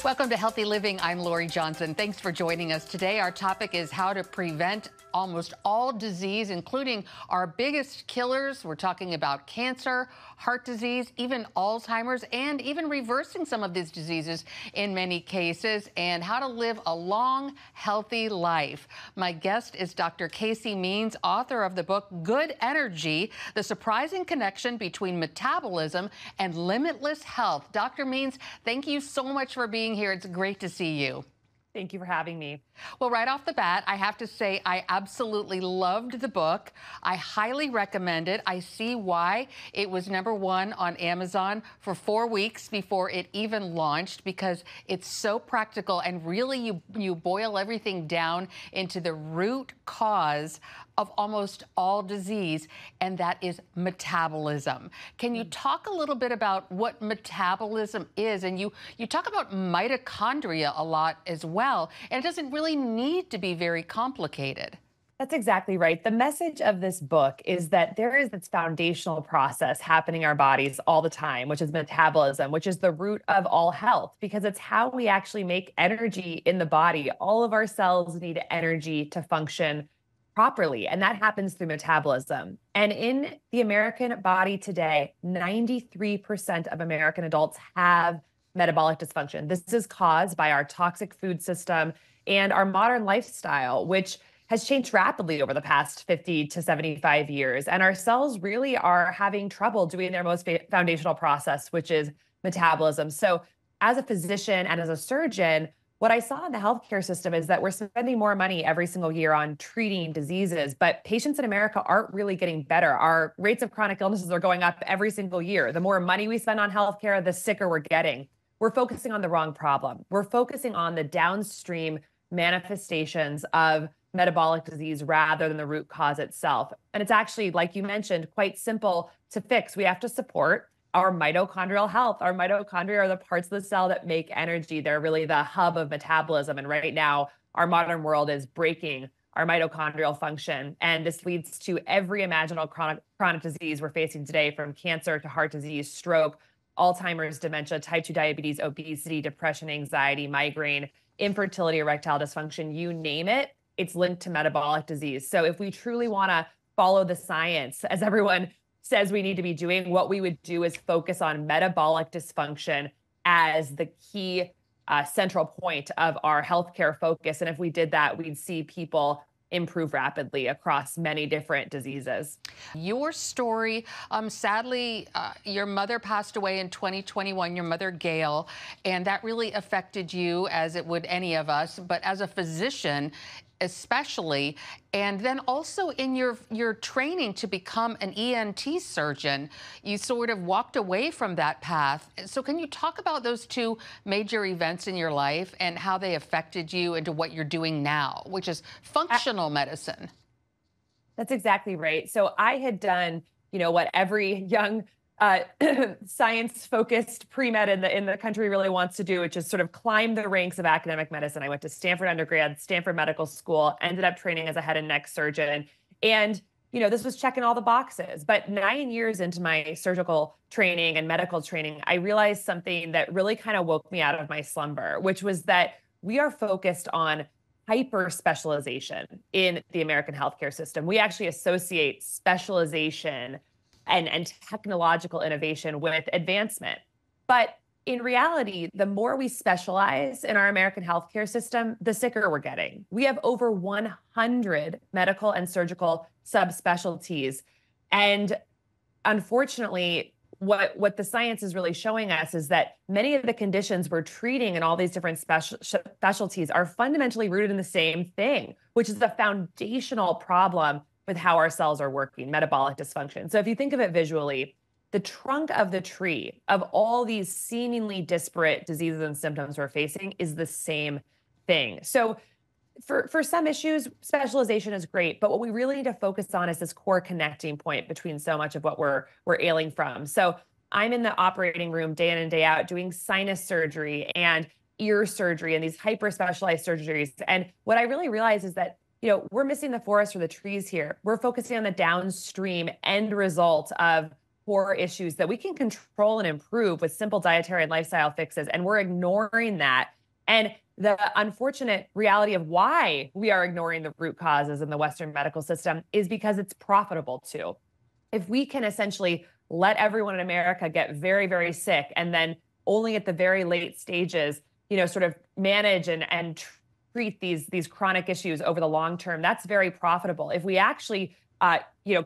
Welcome to Healthy Living. I'm Lori Johnson. Thanks for joining us today. Our topic is how to prevent almost all disease, including our biggest killers. We're talking about cancer, heart disease, even Alzheimer's, and even reversing some of these diseases in many cases, and how to live a long, healthy life. My guest is Dr. Calley Means, author of the book Good Energy, The Surprising Connection Between Metabolism and Limitless Health. Dr. Means, thank you so much for being here. It's great to see you. Thank you for having me. Well, right off the bat, I have to say I absolutely loved the book. I highly recommend it. I see why it was #1 on Amazon for 4 weeks before it even launched, because it's so practical and really you boil everything down into the root cause of almost all disease, and that is metabolism. Can you talk a little bit about what metabolism is? And you talk about mitochondria a lot as well, and it doesn't really need to be very complicated. That's exactly right. The message of this book is that there is this foundational process happening in our bodies all the time, which is metabolism, which is the root of all health, because it's how we actually make energy in the body. All of our cells need energy to function properly, and that happens through metabolism. And in the American body today, 93% of American adults have metabolic dysfunction. This is caused by our toxic food system and our modern lifestyle, which has changed rapidly over the past 50 to 75 years. And our cells really are having trouble doing their most foundational process, which is metabolism. So as a physician and as a surgeon, what I saw in the healthcare system is that we're spending more money every single year on treating diseases, but patients in America aren't really getting better. Our rates of chronic illnesses are going up every single year. The more money we spend on healthcare, the sicker we're getting. We're focusing on the wrong problem. We're focusing on the downstream manifestations of metabolic disease rather than the root cause itself. And it's actually, like you mentioned, quite simple to fix. We have to support our mitochondrial health. Our mitochondria are the parts of the cell that make energy. They're really the hub of metabolism. And right now, our modern world is breaking our mitochondrial function. And this leads to every imaginable chronic disease we're facing today, from cancer to heart disease, stroke, Alzheimer's, dementia, type 2 diabetes, obesity, depression, anxiety, migraine, infertility, erectile dysfunction, you name it, it's linked to metabolic disease. So if we truly want to follow the science, as everyone says we need to be doing, what we would do is focus on metabolic dysfunction as the key central point of our healthcare focus. And if we did that, we'd see people improve rapidly across many different diseases. Your story, sadly, your mother passed away in 2021, your mother, Gail, and that really affected you, as it would any of us. But as a physician, especially, and then also in your training to become an ENT surgeon, you sort of walked away from that path. So can you talk about those two major events in your life and how they affected you into what you're doing now, which is functional medicine? That's exactly right. So I had done, what every young science-focused pre-med in the country really wants to do, which is sort of climb the ranks of academic medicine. I went to Stanford undergrad, Stanford Medical School, ended up training as a head and neck surgeon. And, this was checking all the boxes. But 9 years into my surgical training and medical training, I realized something that really kind of woke me out of my slumber, which was that we are focused on hyper specialization in the American healthcare system. We actually associate specialization and technological innovation with advancement. But in reality, the more we specialize in our American healthcare system, the sicker we're getting. We have over 100 medical and surgical subspecialties. And unfortunately, what the science is really showing us is that many of the conditions we're treating in all these different specialties are fundamentally rooted in the same thing, which is the foundational problem with how our cells are working, metabolic dysfunction. So if you think of it visually, the trunk of the tree of all these seemingly disparate diseases and symptoms we're facing is the same thing. So for some issues, specialization is great, but what we really need to focus on is this core connecting point between so much of what we're ailing from. So I'm in the operating room day in and day out doing sinus surgery and ear surgery and these hyper specialized surgeries. And what I really realize is that we're missing the forest for the trees here. We're focusing on the downstream end result of core issues that we can control and improve with simple dietary and lifestyle fixes. And we're ignoring that. And the unfortunate reality of why we are ignoring the root causes in the Western medical system is because it's profitable to. If we can essentially let everyone in America get very, very sick and then only at the very late stages, sort of manage and treat these chronic issues over the long term, that's very profitable. If we actually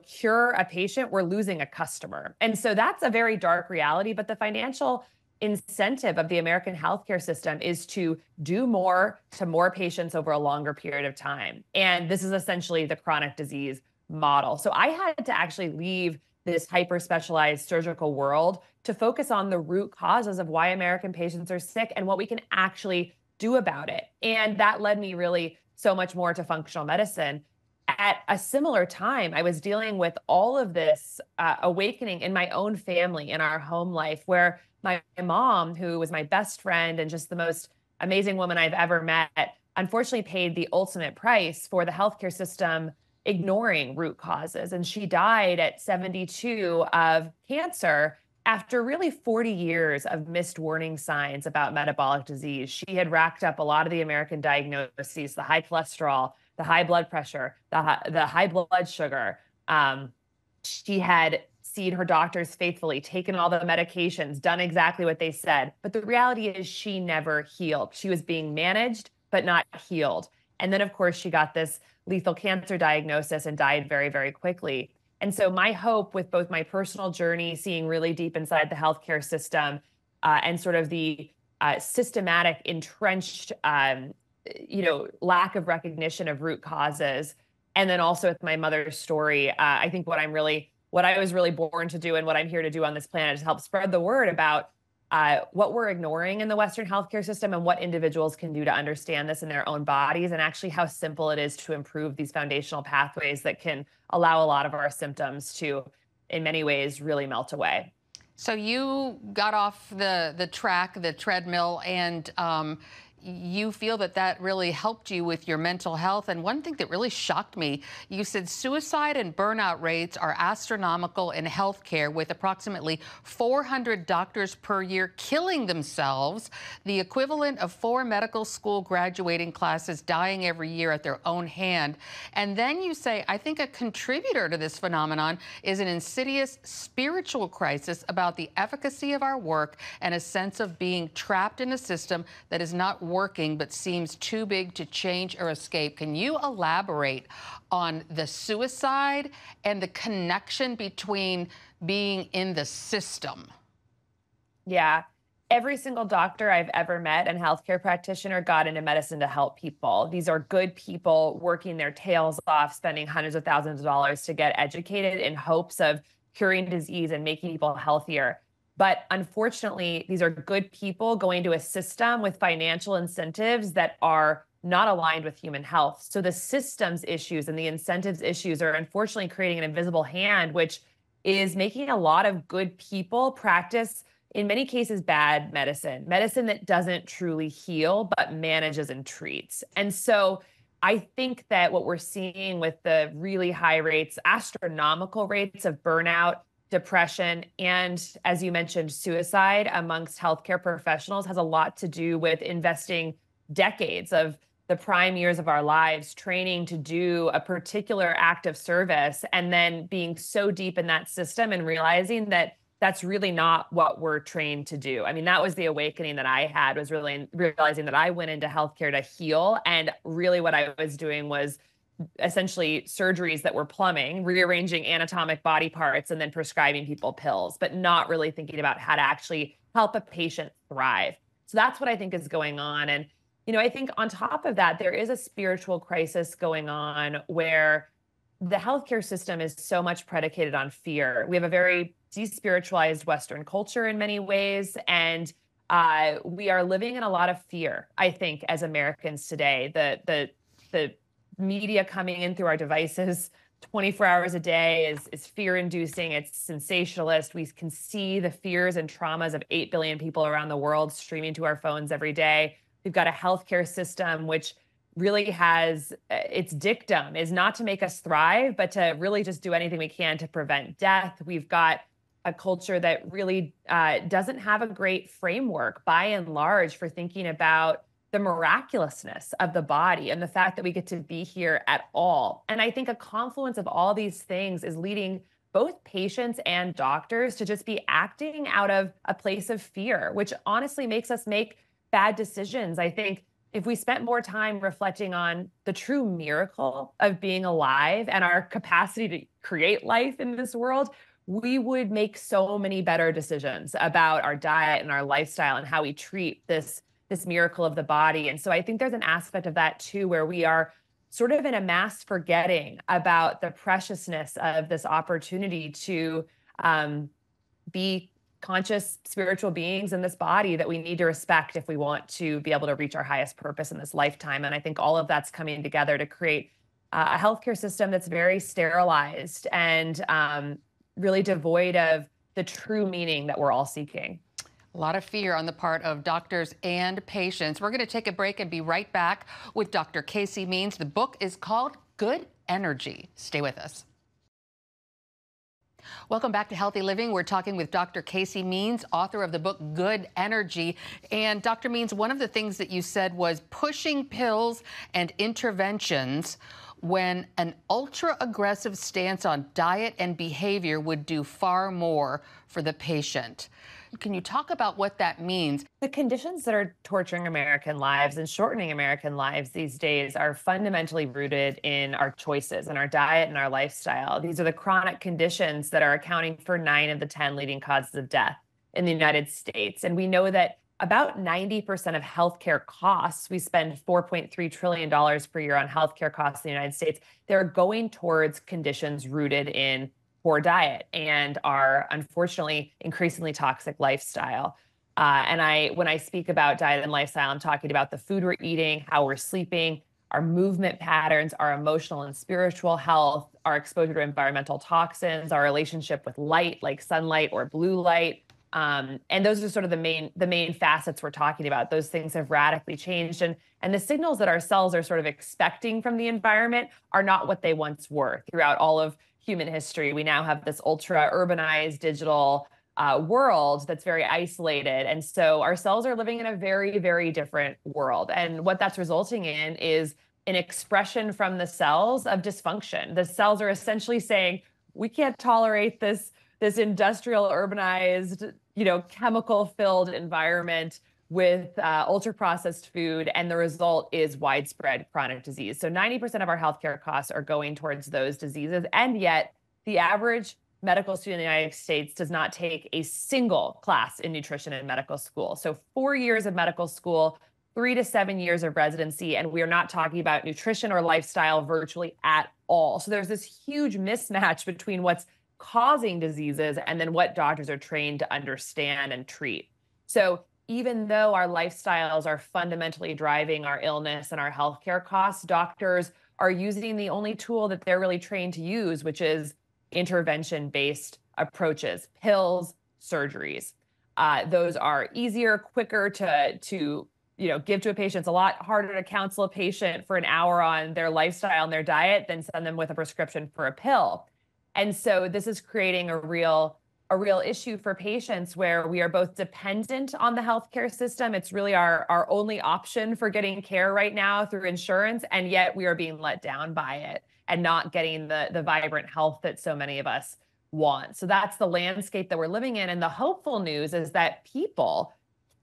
cure a patient, we're losing a customer. And so that's a very dark reality. But the financial incentive of the American healthcare system is to do more to more patients over a longer period of time. And this is essentially the chronic disease model. So I had to actually leave this hyper specialized surgical world to focus on the root causes of why American patients are sick and what we can actually do about it. And that led me really so much more to functional medicine. At a similar time, I was dealing with all of this awakening in my own family, in our home life, where my mom, who was my best friend and just the most amazing woman I've ever met, unfortunately paid the ultimate price for the healthcare system ignoring root causes. And she died at 72 of cancer after really 40 years of missed warning signs about metabolic disease. She had racked up a lot of the American diagnoses, the high cholesterol, the high blood pressure, the high blood sugar. She had seen her doctors faithfully, taken all the medications, done exactly what they said. But the reality is she never healed. She was being managed, but not healed. And then, of course, she got this lethal cancer diagnosis and died very, very quickly. And so my hope with both my personal journey, seeing really deep inside the healthcare system, and sort of the systematic, entrenched, lack of recognition of root causes, and then also with my mother's story, I think what I was really born to do and what I'm here to do on this planet is help spread the word about what we're ignoring in the Western healthcare system and what individuals can do to understand this in their own bodies, and actually how simple it is to improve these foundational pathways that can allow a lot of our symptoms to, in many ways, really melt away. So you got off the track, the treadmill, and you feel that really helped you with your mental health. And one thing that really shocked me, you said suicide and burnout rates are astronomical in healthcare, with approximately 400 doctors per year killing themselves, the equivalent of 4 medical school graduating classes dying every year at their own hand. And then you say, I think a contributor to this phenomenon is an insidious spiritual crisis about the efficacy of our work and a sense of being trapped in a system that is not working but seems too big to change or escape. Can you elaborate on the suicide and the connection between being in the system? Yeah. Every single doctor I've ever met and healthcare practitioner got into medicine to help people. These are good people working their tails off, spending hundreds of thousands of dollars to get educated in hopes of curing disease and making people healthier. But unfortunately, these are good people going to a system with financial incentives that are not aligned with human health. So the systems issues and the incentives issues are unfortunately creating an invisible hand, which is making a lot of good people practice, in many cases, bad medicine that doesn't truly heal, but manages and treats. And so I think that what we're seeing with the really high rates, astronomical rates of burnout, depression, and, as you mentioned, suicide amongst healthcare professionals has a lot to do with investing decades of the prime years of our lives training to do a particular act of service, and then being so deep in that system and realizing that that's really not what we're trained to do. I mean, that was the awakening that I had, was really realizing that I went into healthcare to heal, and really what I was doing was essentially surgeries that were plumbing, rearranging anatomic body parts, and then prescribing people pills, but not really thinking about how to actually help a patient thrive. So that's what I think is going on. And, I think on top of that, there is a spiritual crisis going on where the healthcare system is so much predicated on fear. We have a very despiritualized Western culture in many ways, and we are living in a lot of fear, I think, as Americans today. The media coming in through our devices 24 hours a day is fear-inducing. It's sensationalist. We can see the fears and traumas of 8 billion people around the world streaming to our phones every day. We've got a healthcare system which really has, its dictum is not to make us thrive, but to really just do anything we can to prevent death. We've got a culture that really doesn't have a great framework by and large for thinking about the miraculousness of the body and the fact that we get to be here at all. And I think a confluence of all these things is leading both patients and doctors to just be acting out of a place of fear, which honestly makes us make bad decisions. I think if we spent more time reflecting on the true miracle of being alive and our capacity to create life in this world, we would make so many better decisions about our diet and our lifestyle and how we treat this miracle of the body. And so I think there's an aspect of that too, where we are sort of in a mass forgetting about the preciousness of this opportunity to be conscious spiritual beings in this body that we need to respect if we want to be able to reach our highest purpose in this lifetime. And I think all of that's coming together to create a healthcare system that's very sterilized and really devoid of the true meaning that we're all seeking. A lot of fear on the part of doctors and patients. We're going to take a break and be right back with Dr. Calley Means. The book is called Good Energy. Stay with us. Welcome back to Healthy Living. We're talking with Dr. Calley Means, author of the book Good Energy. And Dr. Means, one of the things that you said was pushing pills and interventions when an ultra-aggressive stance on diet and behavior would do far more for the patient. Can you talk about what that means? The conditions that are torturing American lives and shortening American lives these days are fundamentally rooted in our choices and our diet and our lifestyle. These are the chronic conditions that are accounting for 9 of the 10 leading causes of death in the United States. And we know that about 90% of healthcare costs, we spend $4.3 trillion per year on healthcare costs in the United States, they're going towards conditions rooted in poor diet and our, unfortunately, increasingly toxic lifestyle. When I speak about diet and lifestyle, I'm talking about the food we're eating, how we're sleeping, our movement patterns, our emotional and spiritual health, our exposure to environmental toxins, our relationship with light, like sunlight or blue light. And those are sort of the main facets we're talking about. Those things have radically changed. And the signals that our cells are sort of expecting from the environment are not what they once were throughout all of human history. We now have this ultra urbanized digital world that's very isolated. And so our cells are living in a very, very different world. And what that's resulting in is an expression from the cells of dysfunction. The cells are essentially saying, we can't tolerate this industrial urbanized, chemical filled environment with ultra processed food, and the result is widespread chronic disease. So 90% of our healthcare costs are going towards those diseases, and yet the average medical student in the United States does not take a single class in nutrition in medical school. So 4 years of medical school, 3 to 7 years of residency, and we are not talking about nutrition or lifestyle virtually at all. So there's this huge mismatch between what's causing diseases and then what doctors are trained to understand and treat. So even though our lifestyles are fundamentally driving our illness and our healthcare costs, doctors are using the only tool that they're really trained to use, which is intervention-based approaches, pills, surgeries. Those are easier, quicker to give to a patient. It's a lot harder to counsel a patient for an hour on their lifestyle and their diet than send them with a prescription for a pill. And so this is creating a real issue for patients where we are both dependent on the healthcare system. It's really our only option for getting care right now through insurance, and yet we are being let down by it and not getting the vibrant health that so many of us want. So that's the landscape that we're living in. And the hopeful news is that people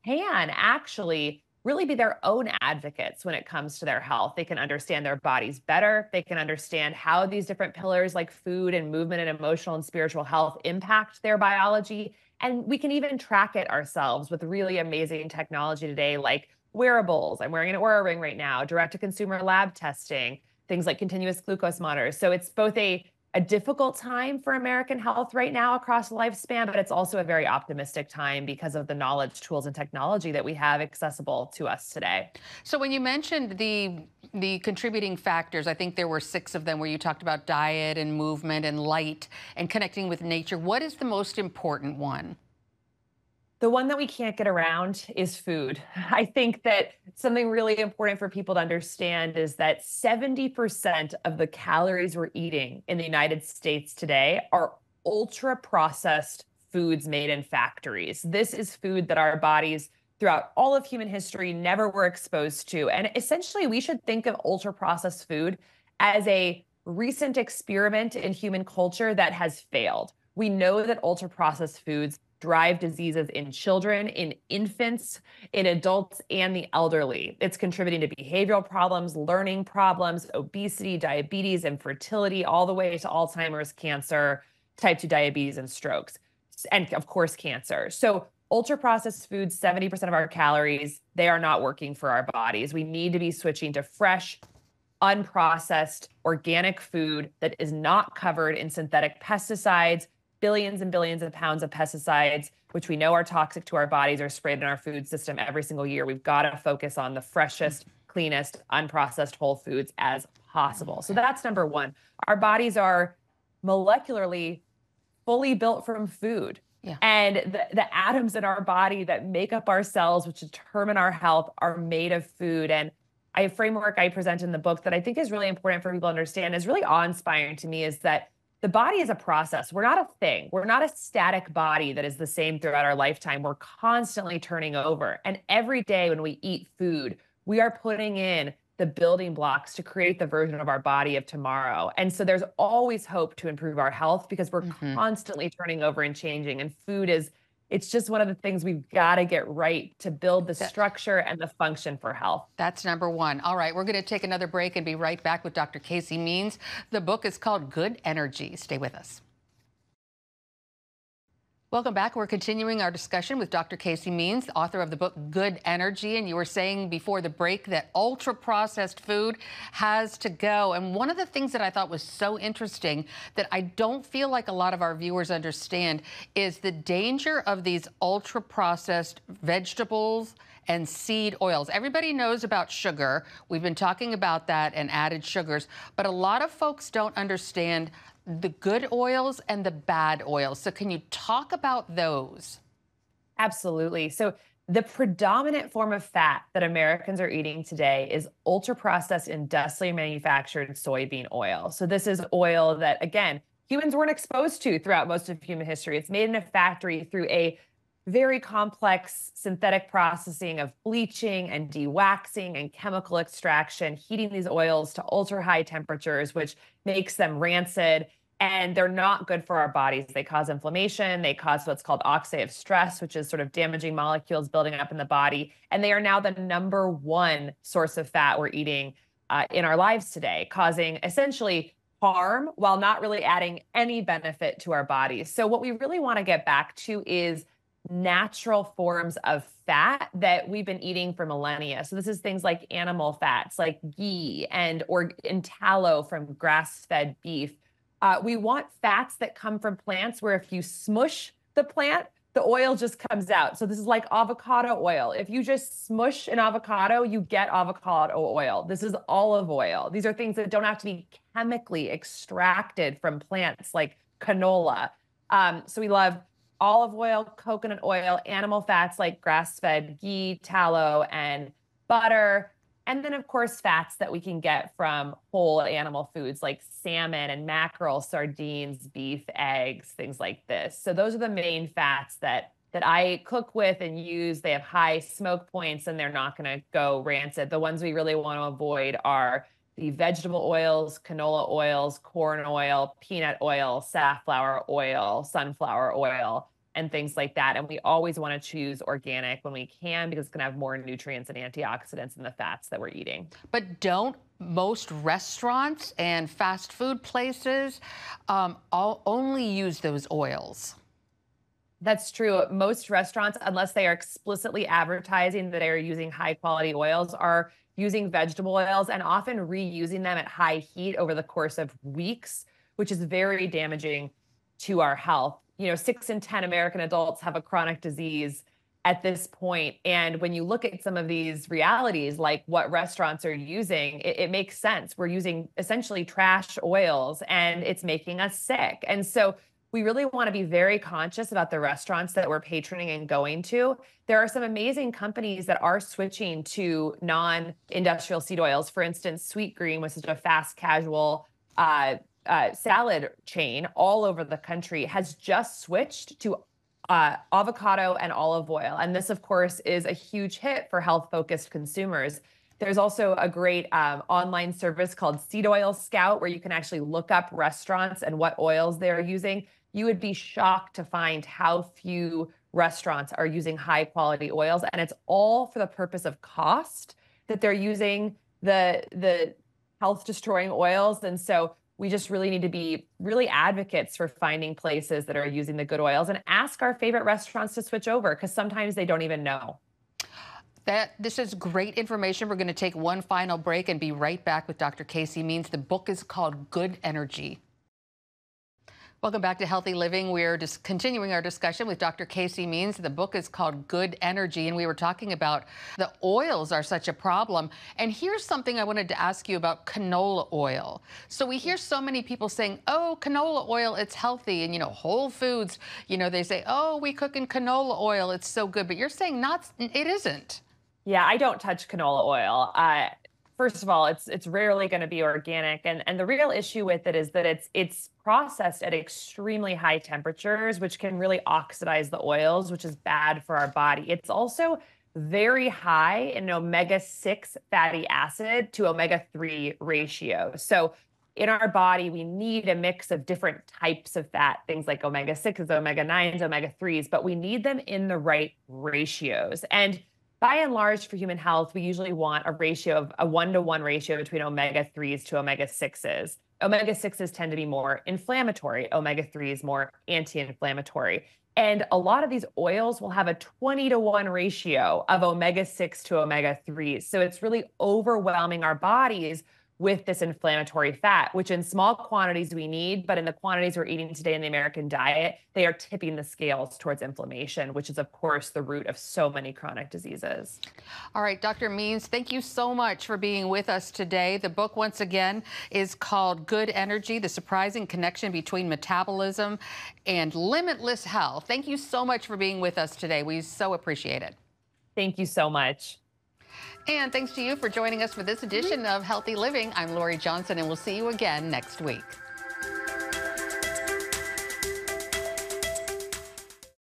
can actually really be their own advocates when it comes to their health. They can understand their bodies better. They can understand how these different pillars like food and movement and emotional and spiritual health impact their biology. And we can even track it ourselves with really amazing technology today, like wearables. I'm wearing an Oura Ring right now, direct-to-consumer lab testing, things like continuous glucose monitors. So it's both a difficult time for American health right now across the lifespan, but it's also a very optimistic time because of the knowledge, tools, and technology that we have accessible to us today. So when you mentioned the contributing factors, I think there were 6 of them where you talked about diet and movement and light and connecting with nature. What is the most important one? The one that we can't get around is food. I think that something really important for people to understand is that 70% of the calories we're eating in the United States today are ultra processed foods made in factories. This is food that our bodies throughout all of human history never were exposed to. And essentially, we should think of ultra processed food as a recent experiment in human culture that has failed. We know that ultra processed foods drive diseases in children, in infants, in adults, and the elderly. It's contributing to behavioral problems, learning problems, obesity, diabetes, infertility, all the way to Alzheimer's, cancer, type 2 diabetes, and strokes, and of course, cancer. So ultra processed foods, 70% of our calories, they are not working for our bodies. We need to be switching to fresh, unprocessed, organic food that is not covered in synthetic pesticides. Billions and billions of pounds of pesticides, which we know are toxic to our bodies, are sprayed in our food system every single year. We've got to focus on the freshest, cleanest, unprocessed whole foods as possible. So that's number one. Our bodies are molecularly fully built from food. Yeah. And the atoms in our body that make up our cells, which determine our health, are made of food. And a framework I present in the book that I think is really important for people to understand, is really awe-inspiring to me, is that the body is a process. We're not a thing. We're not a static body that is the same throughout our lifetime. We're constantly turning over. And every day when we eat food, we are putting in the building blocks to create the version of our body of tomorrow. And so there's always hope to improve our health because we're constantly turning over and changing. And food is, it's just one of the things we've got to get right to build the structure and the function for health. That's number one. All right, we're going to take another break and be right back with Dr. Calley Means. The book is called Good Energy. Stay with us. Welcome back. We're continuing our discussion with Dr. Calley Means, author of the book Good Energy. And you were saying before the break that ultra-processed food has to go. And one of the things that I thought was so interesting that I don't feel like a lot of our viewers understand is the danger of these ultra-processed vegetables and seed oils. Everybody knows about sugar. We've been talking about that and added sugars, but a lot of folks don't understand the good oils and the bad oils. So can you talk about those? Absolutely. So the predominant form of fat that Americans are eating today is ultra-processed, industrially manufactured soybean oil. So this is oil that, again, humans weren't exposed to throughout most of human history. It's made in a factory through a very complex synthetic processing of bleaching and dewaxing and chemical extraction, heating these oils to ultra high temperatures, which makes them rancid. And they're not good for our bodies. They cause inflammation. They cause what's called oxidative stress, which is sort of damaging molecules building up in the body. And they are now the number one source of fat we're eating in our lives today, causing essentially harm while not really adding any benefit to our bodies. So what we really want to get back to is natural forms of fat that we've been eating for millennia. So this is things like animal fats, like ghee and tallow from grass-fed beef. We want fats that come from plants where if you smush the plant, the oil just comes out. So this is like avocado oil. If you just smush an avocado, you get avocado oil. This is olive oil. These are things that don't have to be chemically extracted from plants like canola. So we love olive oil, coconut oil, animal fats like grass-fed ghee, tallow, and butter. And then, of course, fats that we can get from whole animal foods like salmon and mackerel, sardines, beef, eggs, things like this. So those are the main fats that I cook with and use. They have high smoke points and they're not going to go rancid. The ones we really want to avoid are the vegetable oils, canola oils, corn oil, peanut oil, safflower oil, sunflower oil, and things like that. And we always want to choose organic when we can because it's going to have more nutrients and antioxidants in the fats that we're eating. But don't most restaurants and fast food places only use those oils? That's true. Most restaurants, unless they are explicitly advertising that they are using high quality oils, are using vegetable oils and often reusing them at high heat over the course of weeks, which is very damaging to our health. 6 in 10 American adults have a chronic disease at this point. And when you look at some of these realities, like what restaurants are using, it makes sense. We're using essentially trash oils and it's making us sick. And so we really want to be very conscious about the restaurants that we're patroning and going to. There are some amazing companies that are switching to non-industrial seed oils. For instance, Sweet Green, which is a fast casual salad chain all over the country, has just switched to avocado and olive oil. And this, of course, is a huge hit for health-focused consumers. There's also a great online service called Seed Oil Scout, where you can actually look up restaurants and what oils they're using. You would be shocked to find how few restaurants are using high quality oils. And it's all for the purpose of cost that they're using the health destroying oils. And so we just really need to be really advocates for finding places that are using the good oils and ask our favorite restaurants to switch over, because sometimes they don't even know. This is great information. We're going to take one final break and be right back with Dr. Calley Means. The book is called Good Energy. Welcome back to Healthy Living. We're just continuing our discussion with Dr. Calley Means. The book is called Good Energy, and we were talking about the oils are such a problem. And here's something I wanted to ask you about canola oil. So we hear so many people saying, oh, canola oil, it's healthy. And, Whole Foods, they say, oh, we cook in canola oil, it's so good. But you're saying it isn't. Yeah, I don't touch canola oil. First of all, it's rarely going to be organic, and the real issue with it is that it's processed at extremely high temperatures, which can really oxidize the oils, which is bad for our body. It's also very high in omega-6 fatty acid to omega-3 ratio. So in our body, we need a mix of different types of fat, things like omega-6s, omega-9s, omega-3s, but we need them in the right ratios. And by and large, for human health, we usually want a ratio of a 1-to-1 ratio between omega-3s to omega-6s. Omega-6s tend to be more inflammatory, omega-3s more anti-inflammatory. And a lot of these oils will have a 20-to-1 ratio of omega-6 to omega-3s. So it's really overwhelming our bodies with this inflammatory fat, which in small quantities we need, but in the quantities we're eating today in the American diet, they are tipping the scales towards inflammation, which is, of course, the root of so many chronic diseases. All right, Dr. Means, thank you so much for being with us today. The book, once again, is called Good Energy, The Surprising Connection Between Metabolism and Limitless Health. Thank you so much for being with us today. We so appreciate it. Thank you so much. And thanks to you for joining us for this edition of Healthy Living. I'm Lori Johnson, and we'll see you again next week.